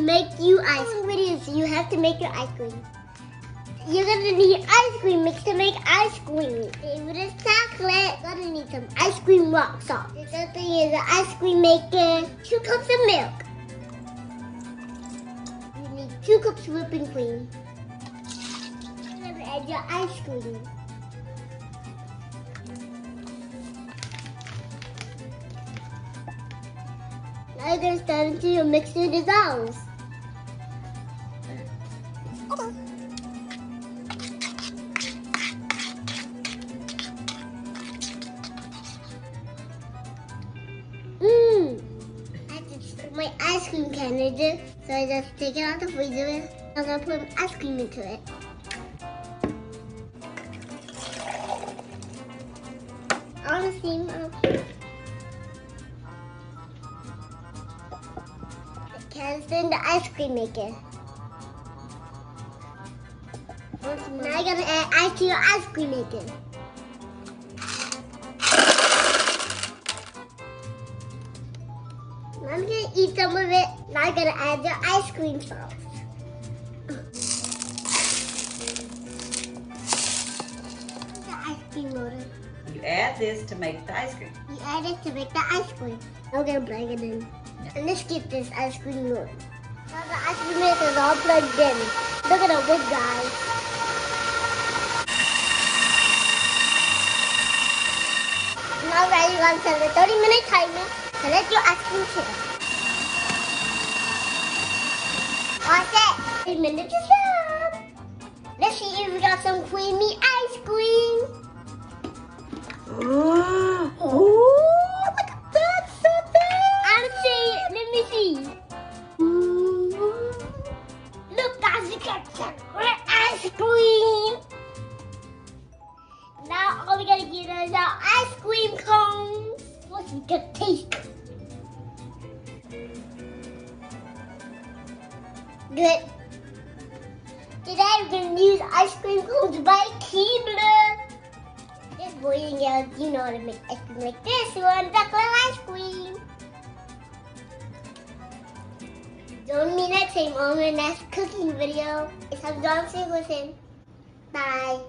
make you ice cream. You have to make your ice cream. You're gonna need ice cream mix to make ice cream. Favorite is chocolate. You're gonna need some ice cream rock salt. The other thing is an ice cream maker. 2 cups of milk. You need 2 cups of whipping cream. You're gonna add your ice cream. Now you're gonna start until your mixture dissolves. My ice cream candy, so I just take it out the freezer. I'm gonna put ice cream into it. Honestly, the candy's in the ice cream maker. Now you're gonna add ice to your ice cream maker. I'm gonna eat some of it. Now I'm gonna add your ice cream sauce. The ice cream motor. You add this to make the ice cream. You add it to make the ice cream. Now we're gonna plug it in. Yeah. And let's get this ice cream motor. Now the ice cream maker is all plugged in. Look at the big guy. Now we're gonna set the 30-minute timer. So let your ice cream chill. All set. 3 minutes is up. Let's see if we got some creamy ice cream. Oh, look at that, I'm seeing it. Let me see. Look, guys, we got some great ice cream. Now all we gotta get is our ice cream cones. What's a good taste? Good. Today we're gonna use ice cream cones by Keebler. This boy and girls, you know how to make ice cream like this one, chocolate ice cream. Join me next time on my next cooking video. It's Singleton. Bye.